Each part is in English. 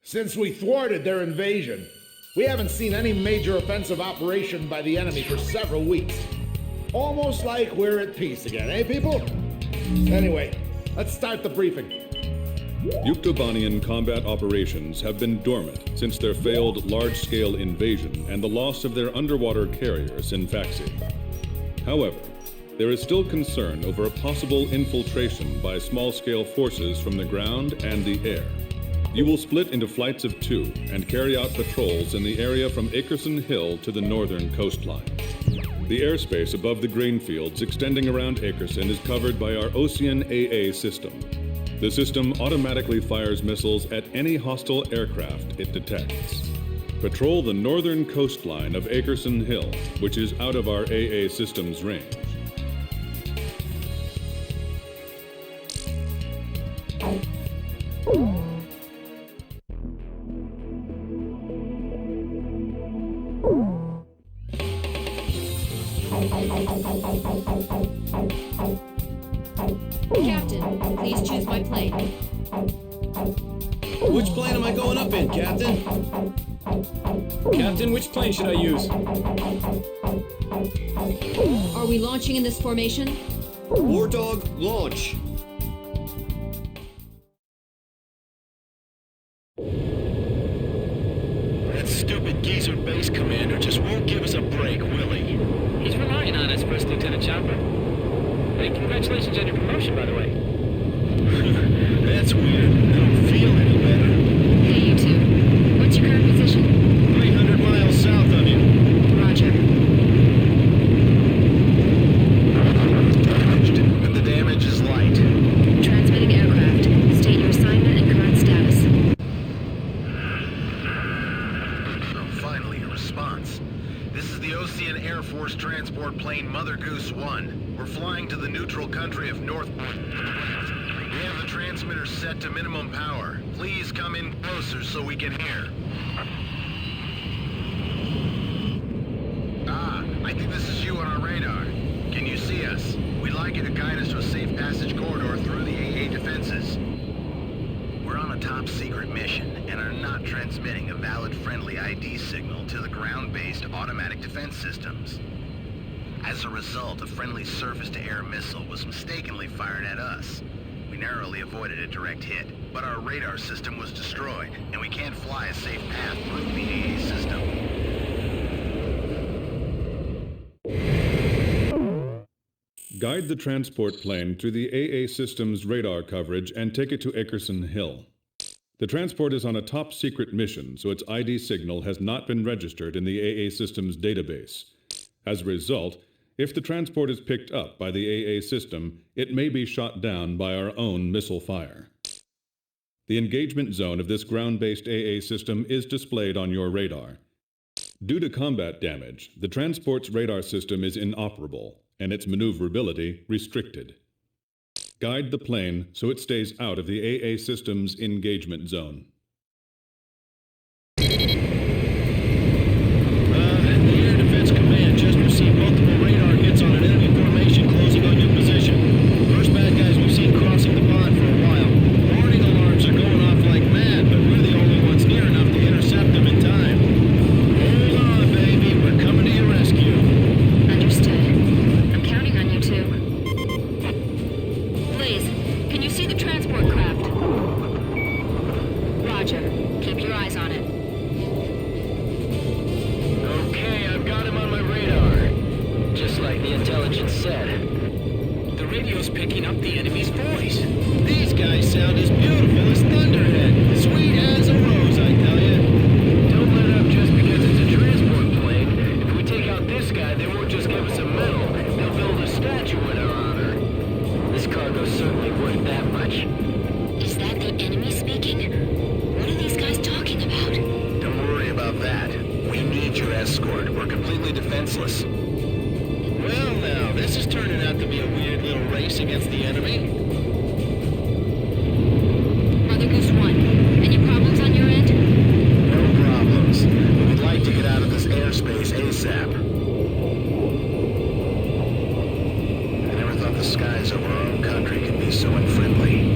Since we thwarted their invasion, we haven't seen any major offensive operation by the enemy for several weeks. Almost like we're at peace again, eh, people? Anyway, let's start the briefing. Yuktobanian combat operations have been dormant since their failed large-scale invasion and the loss of their underwater carrier, Sinfaxi. However, there is still concern over a possible infiltration by small-scale forces from the ground and the air. You will split into flights of 2 and carry out patrols in the area from Akerson Hill to the northern coastline. The airspace above the grain fields extending around Akerson is covered by our Ocean AA system. The system automatically fires missiles at any hostile aircraft it detects. Patrol the northern coastline of Akerson Hill, which is out of our AA system's range. Captain, please choose my plane. Which plane am I going up in, Captain? Captain, which plane should I use? Are we launching in this formation? War Dog, launch! That stupid geezer base commander just won't give us a break, will he? He's relying on us, First Lieutenant Chopper. Hey, congratulations on your promotion, by the way. That's weird. I don't feel any better. Hey, you two. What's your current position? 300 miles south of you. Roger. And the damage is light. Transmitting aircraft. State your assignment and current status. Oh, finally, a response. This is the Ocean Air Force transport plane Mother Goose 1. We're flying to the neutral country of North. We have the transmitter set to minimum power. Please come in closer so we can hear. Ah, I think this is you on our radar. Can you see us? We'd like you to guide us to a safe passage corridor through the AA defenses. We're on a top-secret mission and are not transmitting a valid friendly ID signal to the ground-based automatic defense systems. As a result, a friendly surface-to-air missile was mistakenly fired at us. We narrowly avoided a direct hit, but our radar system was destroyed, and we can't fly a safe path through the AA system. Guide the transport plane through the AA system's radar coverage and take it to Akerson Hill. The transport is on a top-secret mission, so its ID signal has not been registered in the AA system's database. As a result, if the transport is picked up by the AA system, it may be shot down by our own missile fire. The engagement zone of this ground-based AA system is displayed on your radar. Due to combat damage, the transport's radar system is inoperable, and its maneuverability restricted. Guide the plane so it stays out of the AA system's engagement zone. The Air Defense Command just received multiple radar hits on an enemy formation closing on your position. First bad guys we've seen crossing the pond for a while. Warning alarms are going off like mad, but we're the only ones near enough to intercept them in time. Hold on, baby. We're coming to your rescue. Understood. I'm counting on you two. Please, can you see the transport craft? Roger. Keep your eyes on it. Okay, I've got him on my radar. Just like the intelligence said. The radio's picking up the enemy's voice. These guys sound as beautiful as Thunderhead. Sweet as a rose, I tell you. Don't let it up just because it's a transport plane. If we take out this guy, they won't just give us a medal. They'll build a statue in our honor. This cargo's certainly worth that much. Is that the enemy speaking? What are these guys talking about? Don't worry about that. We need your escort. We're completely defenseless. Well, now, this is turning out to be a weird little race against the enemy. Mother Goose 1, any problems on your end? No problems. We'd like to get out of this airspace ASAP. I never thought the skies over our own country could be so unfriendly.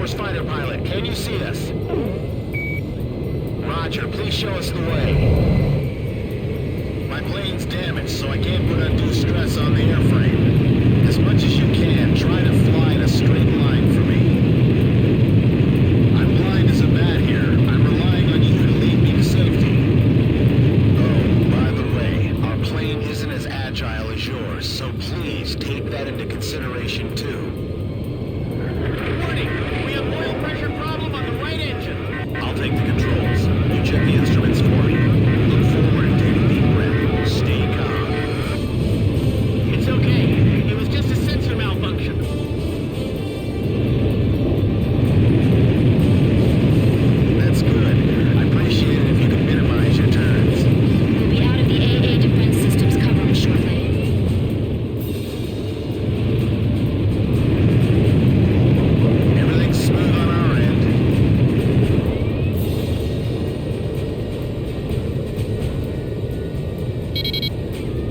Force fighter pilot, can you see us? Roger, please show us the way. My plane's damaged, so I can't put undue stress on the airframe. As much as you can, try to fly in a straight line for me. I'm blind as a bat here. I'm relying on you to lead me to safety. Oh, by the way, our plane isn't as agile as yours, so please take that into consideration too. Warning! We have oil pressure problem on the right engine. I'll take the controls. You check the instruments for me. Look forward and take a deep breath. Stay calm. It's okay. It was just a sensor malfunction. That's good. I appreciate it if you could minimize your turns. We'll be out of the AA defense systems coverage shortly. Everything's smooth on our end.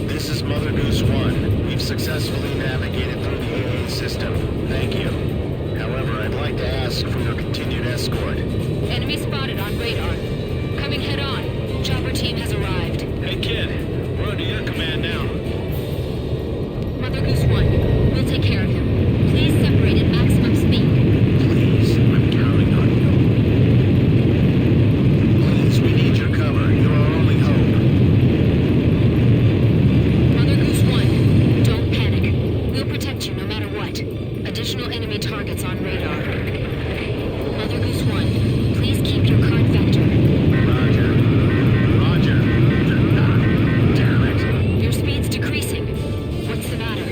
This is Mother Goose 1. We've successfully navigated through the AA system. Thank you. However, I'd like to ask for your continued escort. Enemy spotted on radar. Coming head on. Chopper team has arrived. Hey, kid. We're under your command now. Mother Goose 1, we'll take care of him. Please separate at maximum speed. Please, I'm counting on you. Please, we need your cover. You're our only hope. Mother Goose 1, don't panic. We'll protect you no matter what. Additional enemy targets on radar. Mother Goose 1, please keep your current vector. Roger. Roger. Damn it. Your speed's decreasing. What's the matter?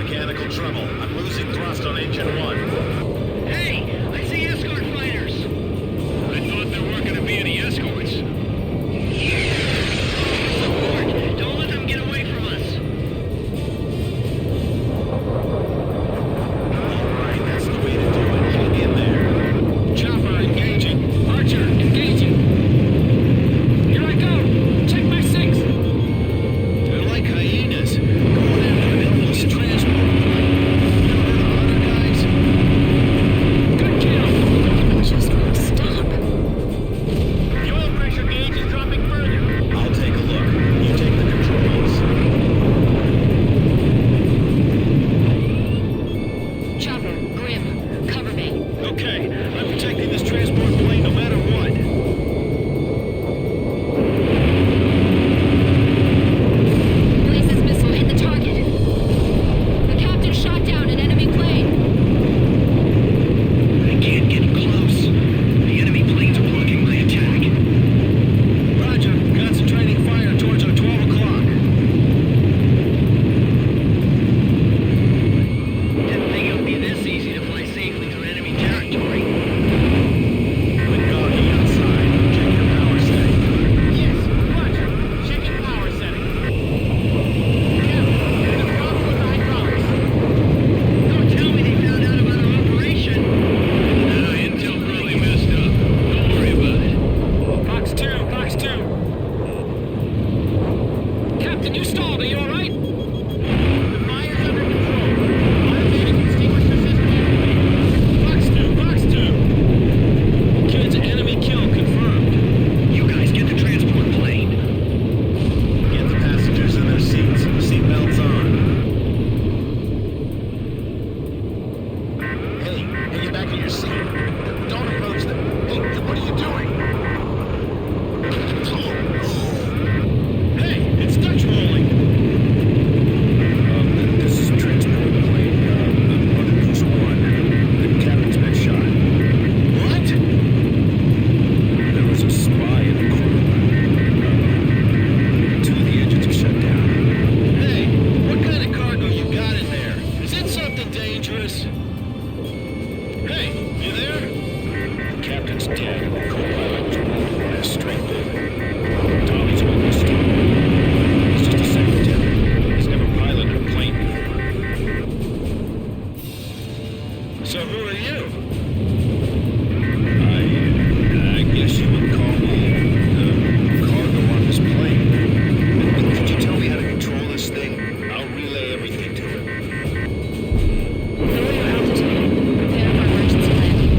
Mechanical trouble. I'm losing thrust on engine 1. Hey! I see escort fighters! I thought there weren't gonna be any escorts. Support! Don't let them get away from us! Alright, that's the way to do it. Hang in there. Chopper engaging. Archer engaging. Here I go! Check my six! They're like hyenas. Going after an endless transport. Guys. Good kill! It just won't stop. The oil pressure gauge is dropping further. I'll take a look. You take the controls. Chopper, Grim, cover me. Okay, I'm protecting this transport plane no matter what. Blaze's missile hit the target. The captain shot down an enemy plane. I can't get close. The enemy planes are blocking my attack. Roger, concentrating fire towards our 12 o'clock. Didn't think it would be this easy to fly safely through enemy territory. With Doggy outside, check your power setting. Yes, Roger. Checking power setting. Captain, there's a problem with the hydraulics. Don't tell me they found out about our operation. Intel probably messed up. Don't worry about it. Box 2, Box 2. Captain, you stalled. Are you all right? The fire's under control. Automatic extinguisher system activated. Box 2, Box 2. Kids, enemy kill confirmed. You guys get the transport plane. Get the passengers in their seats. Seatbelts on. Hey, get back in your seat. Don't approach them. Hey, what are you doing? Hey, it's Dutch rolling. This is transport plane, Mother Goose 1. The captain's been shot. What? There was a spy in the crew. Two of the engines are shut down. Hey, what kind of cargo you got in there? Is it something dangerous? Hey, you there? The captain's dead. The co-pilot was wounded by a straight bullet. Tommy's almost done. He's just a secretary. He's never piloted a plane before. So who are you? I guess you would call me the cargo on this plane. Could you tell me how to control this thing? I'll relay everything to him. Lower your altitude. Prepare for emergency landing.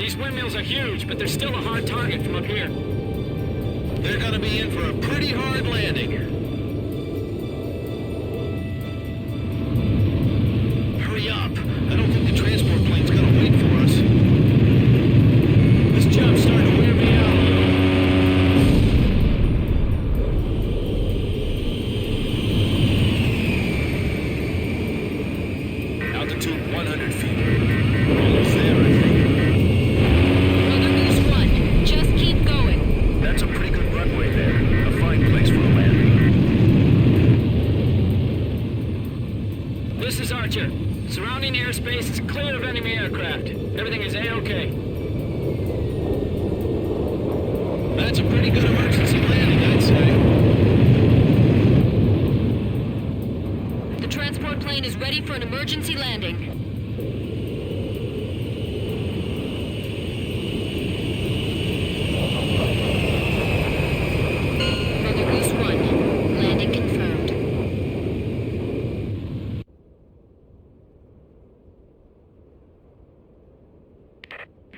These windmills are huge, but they're still a hard target from up here. They're gonna be in for a pretty hard landing. Hurry up. I don't think the transport plane's gonna wait for us. This job's starting to wear me out. Altitude 100 feet. Almost there, I think. Mother Goose 1, just keep going. That's a pretty good runway there. A fine place for a landing. This is Archer. Surrounding airspace is clear of enemy aircraft. Everything is A-OK. That's a pretty good emergency landing, I'd say. The transport plane is ready for an emergency landing. Mother Goose 1, landing confirmed.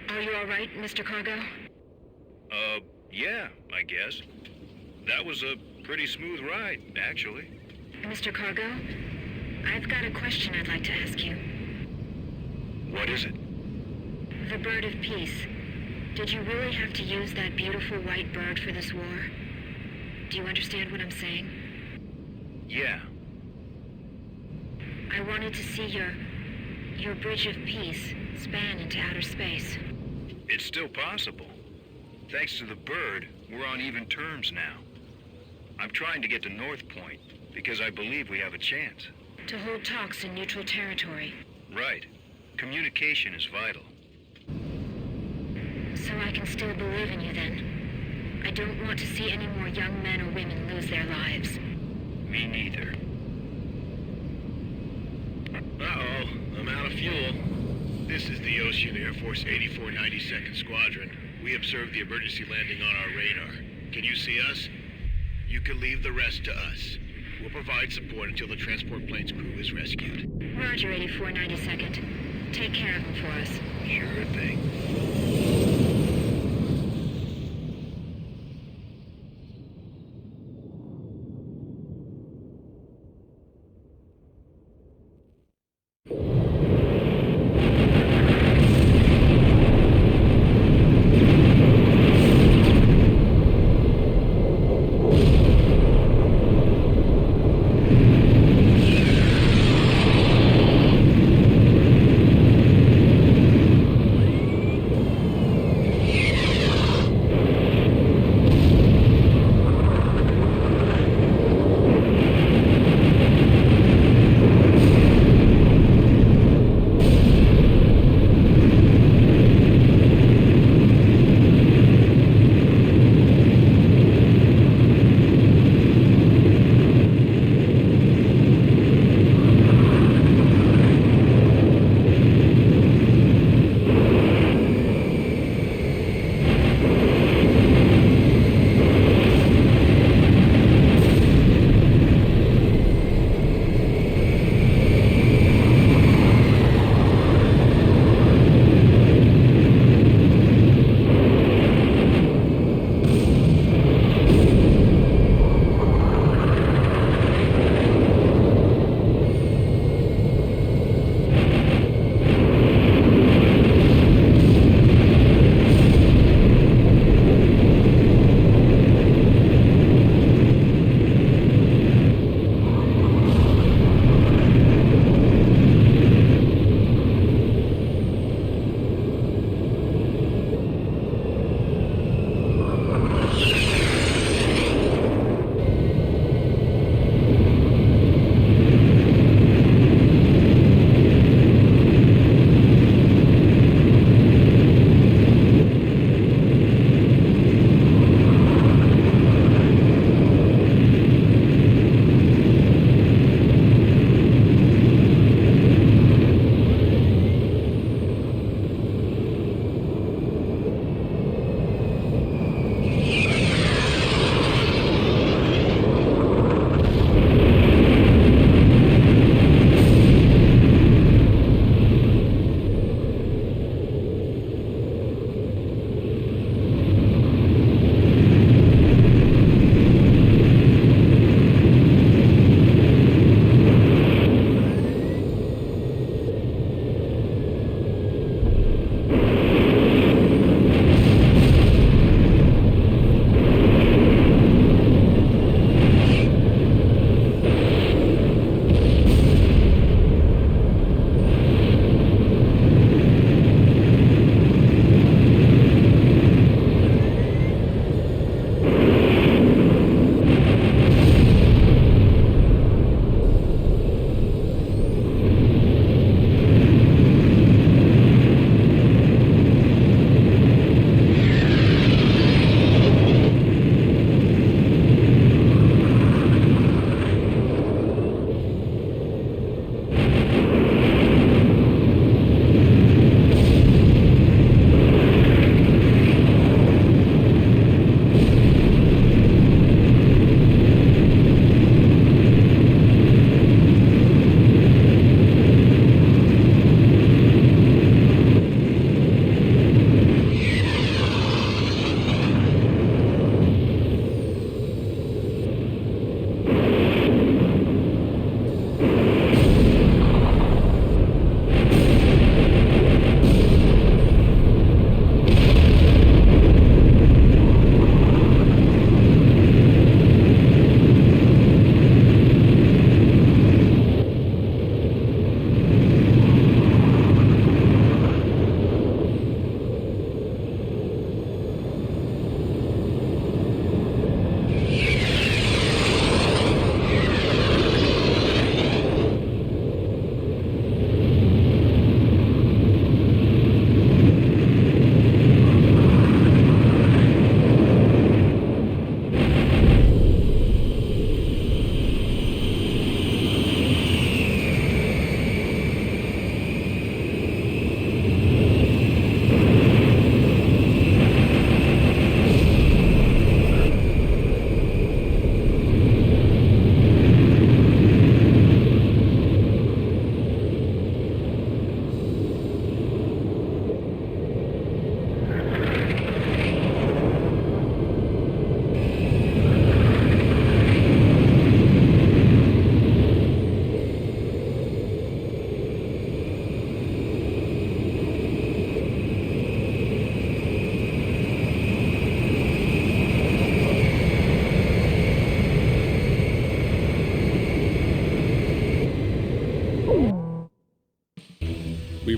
Are you all right, Mr. Cargo? Yeah, I guess. That was a pretty smooth ride, actually. Mr. Cargo, I've got a question I'd like to ask you. What is it? The bird of peace. Did you really have to use that beautiful white bird for this war? Do you understand what I'm saying? Yeah. I wanted to see your bridge of peace span into outer space. It's still possible. Thanks to the bird, we're on even terms now. I'm trying to get to North Point because I believe we have a chance. To hold talks in neutral territory. Right. Communication is vital. So I can still believe in you then. I don't want to see any more young men or women lose their lives. Me neither. Uh-oh, I'm out of fuel. This is the Ocean Air Force 8492nd Squadron. We observed the emergency landing on our radar. Can you see us? You can leave the rest to us. We'll provide support until the transport plane's crew is rescued. Roger, 8492nd. Take care of him for us. Sure thing.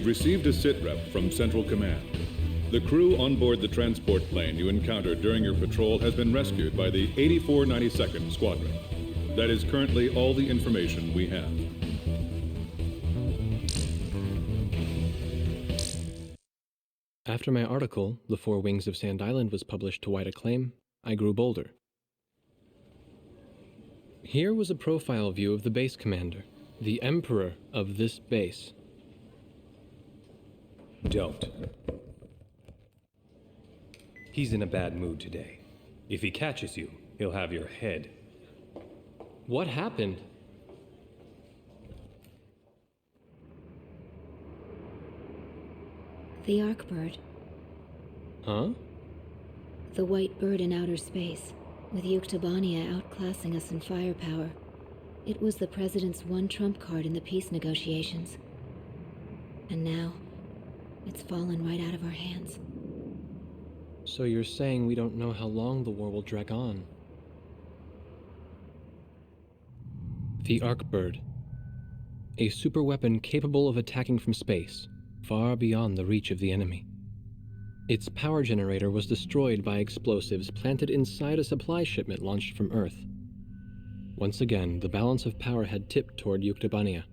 We've received a sitrep from Central Command. The crew on board the transport plane you encountered during your patrol has been rescued by the 8492nd Squadron. That is currently all the information we have. After my article, The Four Wings of Sand Island, was published to wide acclaim, I grew bolder. Here was a profile view of the base commander, the emperor of this base. Don't. He's in a bad mood today. If he catches you, he'll have your head. What happened? The Arkbird. Huh? The white bird in outer space, with Yuktobania outclassing us in firepower. It was the President's one trump card in the peace negotiations. And now, it's fallen right out of our hands. So you're saying we don't know how long the war will drag on? The Arkbird. A superweapon capable of attacking from space, far beyond the reach of the enemy. Its power generator was destroyed by explosives planted inside a supply shipment launched from Earth. Once again, the balance of power had tipped toward Yuktobania.